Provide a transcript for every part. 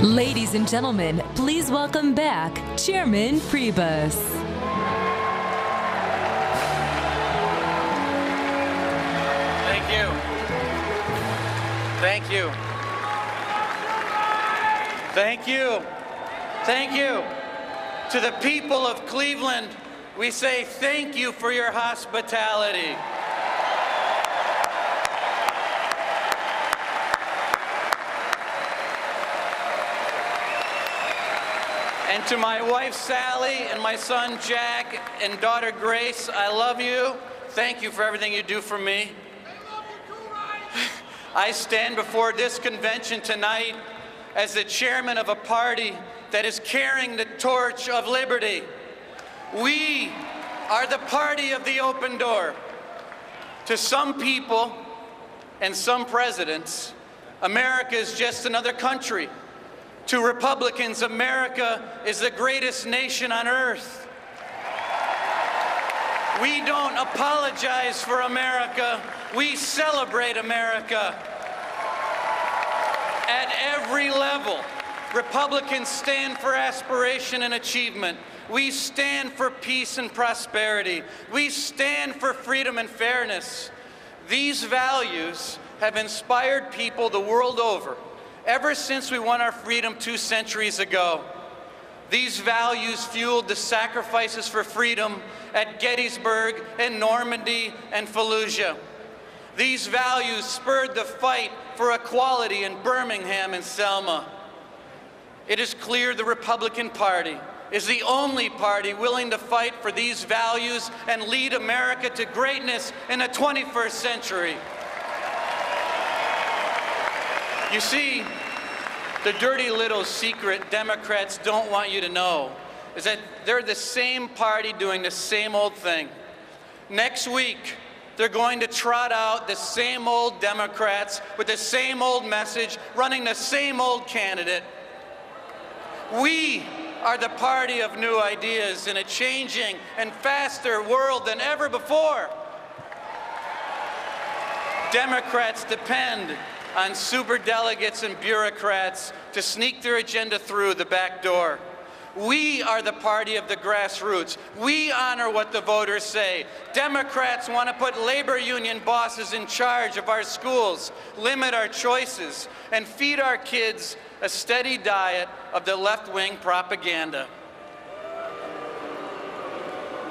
Ladies and gentlemen, please welcome back Chairman Priebus. Thank you. Thank you. Thank you. Thank you. To the people of Cleveland, we say thank you for your hospitality. And to my wife, Sally, and my son, Jack, and daughter, Grace, I love you. Thank you for everything you do for me. I stand before this convention tonight as the chairman of a party that is carrying the torch of liberty. We are the party of the open door. To some people and some presidents, America is just another country. To Republicans, America is the greatest nation on earth. We don't apologize for America. We celebrate America. At every level, Republicans stand for aspiration and achievement. We stand for peace and prosperity. We stand for freedom and fairness. These values have inspired people the world over ever since we won our freedom 2 centuries ago. These values fueled the sacrifices for freedom at Gettysburg and Normandy and Fallujah. These values spurred the fight for equality in Birmingham and Selma. It is clear the Republican Party is the only party willing to fight for these values and lead America to greatness in the 21st century. You see, the dirty little secret Democrats don't want you to know is that they're the same party doing the same old thing. Next week, they're going to trot out the same old Democrats with the same old message, running the same old candidate. We are the party of new ideas in a changing and faster world than ever before. Democrats depend on superdelegates and bureaucrats to sneak their agenda through the back door. We are the party of the grassroots. We honor what the voters say. Democrats want to put labor union bosses in charge of our schools, limit our choices, and feed our kids a steady diet of the left-wing propaganda.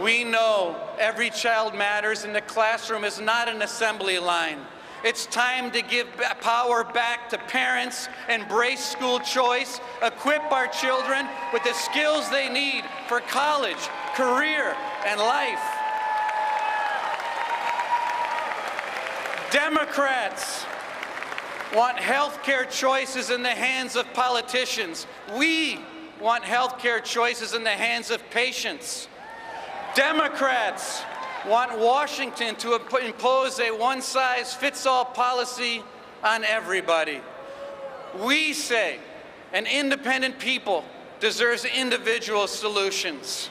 We know every child matters, and the classroom is not an assembly line. It's time to give power back to parents, embrace school choice, equip our children with the skills they need for college, career, and life. Democrats want health care choices in the hands of politicians. We want health care choices in the hands of patients. Democrats want Washington to impose a one-size-fits-all policy on everybody. We say an independent people deserves individual solutions.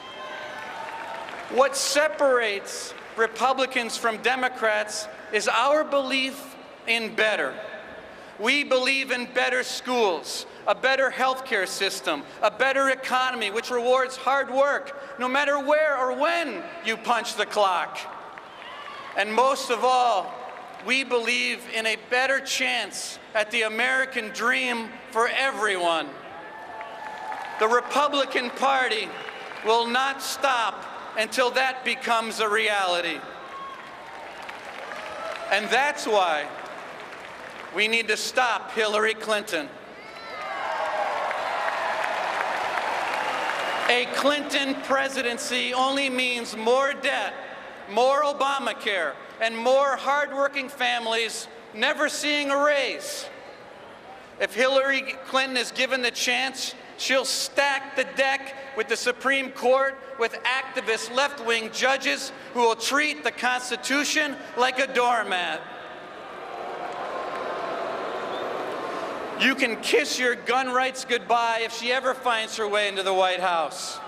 What separates Republicans from Democrats is our belief in better. We believe in better schools, a better healthcare system, a better economy which rewards hard work no matter where or when you punch the clock. And most of all, we believe in a better chance at the American dream for everyone. The Republican Party will not stop until that becomes a reality. And that's why we need to stop Hillary Clinton. A Clinton presidency only means more debt, more Obamacare, and more hardworking families never seeing a raise. If Hillary Clinton is given the chance, she'll stack the deck with the Supreme Court with activist left-wing judges who will treat the Constitution like a doormat. You can kiss your gun rights goodbye if she ever finds her way into the White House.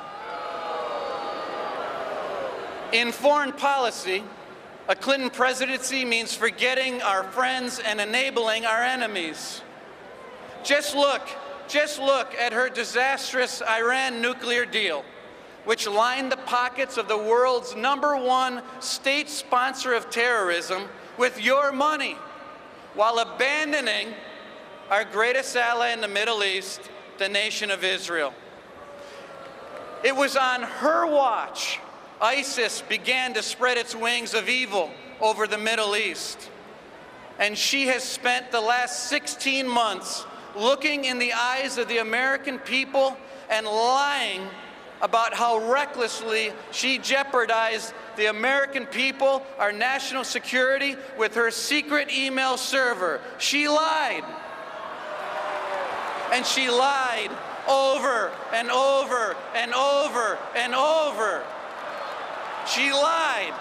In foreign policy, a Clinton presidency means forgetting our friends and enabling our enemies. Just look just look at her disastrous Iran nuclear deal, which lined the pockets of the world's #1 state sponsor of terrorism with your money, while abandoning our greatest ally in the Middle East, the nation of Israel. It was on her watch ISIS began to spread its wings of evil over the Middle East. And she has spent the last 16 months looking in the eyes of the American people and lying about how recklessly she jeopardized the American people, our national security, with her secret email server. She lied. And she lied over and over and over and over. She lied.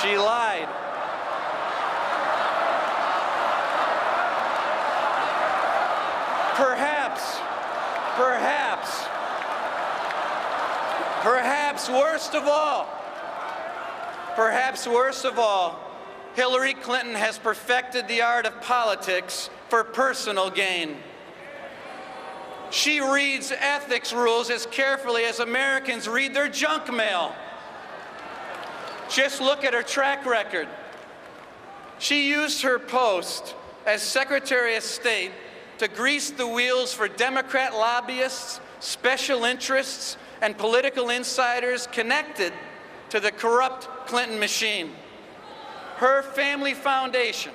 She lied. Perhaps worst of all, Hillary Clinton has perfected the art of politics for personal gain. She reads ethics rules as carefully as Americans read their junk mail. Just look at her track record. She used her post as Secretary of State to grease the wheels for Democrat lobbyists, special interests, and political insiders connected to the corrupt Clinton machine. Her family foundation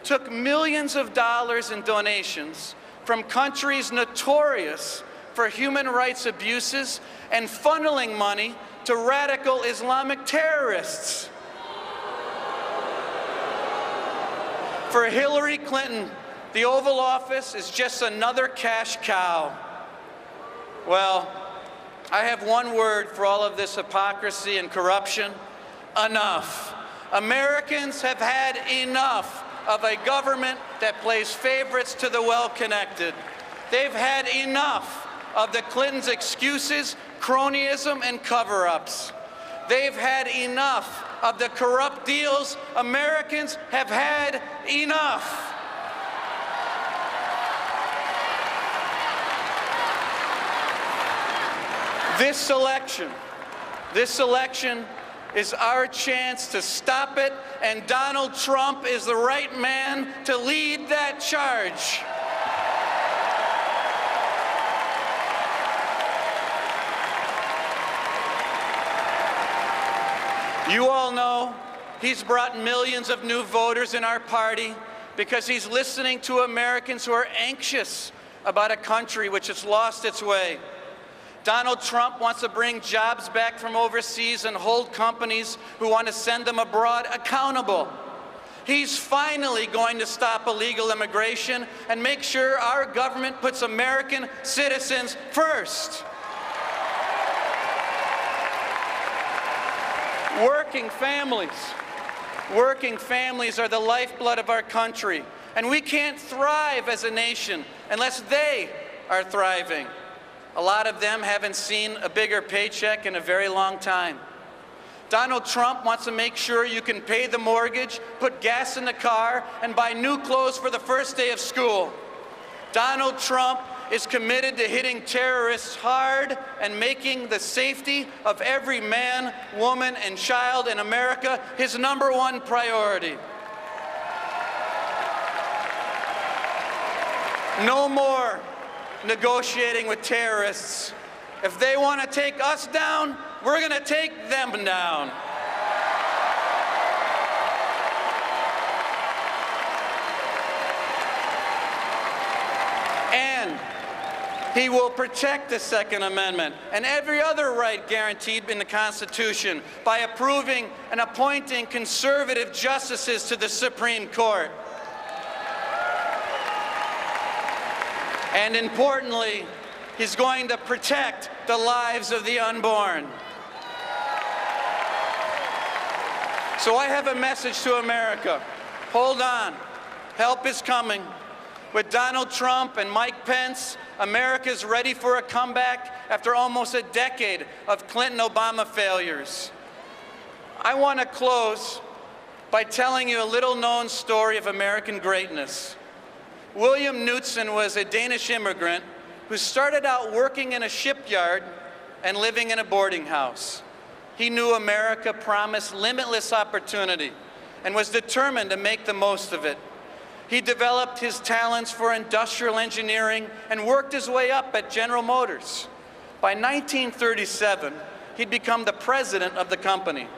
took millions of dollars in donations from countries notorious for human rights abuses and funneling money to radical Islamic terrorists. For Hillary Clinton, the Oval Office is just another cash cow. Well, I have one word for all of this hypocrisy and corruption: enough. Americans have had enough of a government that plays favorites to the well-connected. They've had enough of the Clintons' excuses, cronyism, and cover-ups. They've had enough of the corrupt deals. Americans have had enough. This election is our chance to stop it, and Donald Trump is the right man to lead that charge. You all know he's brought millions of new voters in our party because he's listening to Americans who are anxious about a country which has lost its way. Donald Trump wants to bring jobs back from overseas and hold companies who want to send them abroad accountable. He's finally going to stop illegal immigration and make sure our government puts American citizens first. Working families are the lifeblood of our country, and we can't thrive as a nation unless they are thriving. A lot of them haven't seen a bigger paycheck in a very long time. Donald Trump wants to make sure you can pay the mortgage, put gas in the car, and buy new clothes for the first day of school. Donald Trump is committed to hitting terrorists hard and making the safety of every man, woman, and child in America his #1 priority. No more negotiating with terrorists. If they want to take us down, we're going to take them down. And he will protect the Second Amendment and every other right guaranteed in the Constitution by approving and appointing conservative justices to the Supreme Court. And importantly, he's going to protect the lives of the unborn. So I have a message to America. Hold on. Help is coming. With Donald Trump and Mike Pence, America's ready for a comeback after almost a decade of Clinton-Obama failures. I want to close by telling you a little-known story of American greatness. William Knutson was a Danish immigrant who started out working in a shipyard and living in a boarding house. He knew America promised limitless opportunity and was determined to make the most of it. He developed his talents for industrial engineering and worked his way up at General Motors. By 1937, he'd become the president of the company.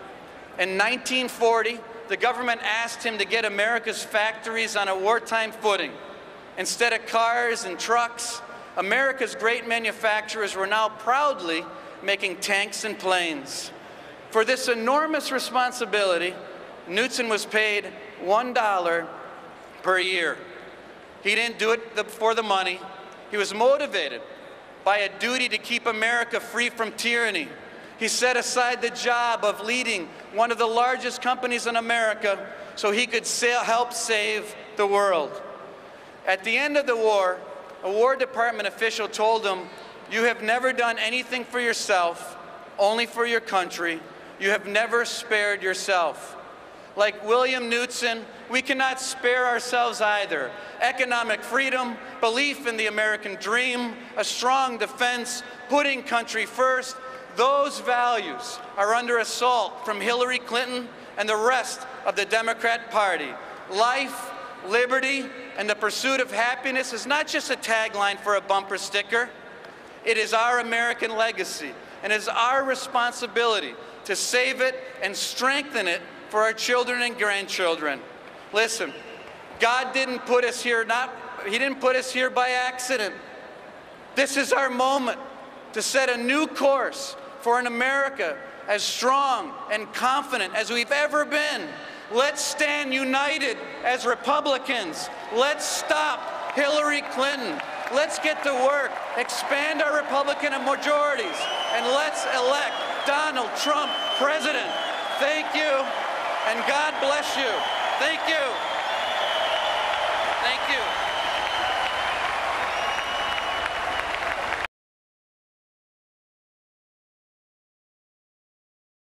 In 1940, the government asked him to get America's factories on a wartime footing. Instead of cars and trucks, America's great manufacturers were now proudly making tanks and planes. For this enormous responsibility, Knutson was paid $1 per year. He didn't do it for the money. He was motivated by a duty to keep America free from tyranny. He set aside the job of leading one of the largest companies in America so he could help save the world. At the end of the war, a War Department official told him, "You have never done anything for yourself, only for your country. You have never spared yourself." Like William Knutson, we cannot spare ourselves either. Economic freedom, belief in the American dream, a strong defense, putting country first, those values are under assault from Hillary Clinton and the rest of the Democrat Party. Life, liberty, and the pursuit of happiness is not just a tagline for a bumper sticker. It is our American legacy, and it is our responsibility to save it and strengthen it for our children and grandchildren. Listen, God didn't put us here, He didn't put us here by accident. This is our moment to set a new course for an America as strong and confident as we've ever been. Let's stand united as Republicans. Let's stop Hillary Clinton. Let's get to work, expand our Republican majorities, and let's elect Donald Trump president. Thank you, and God bless you. Thank you.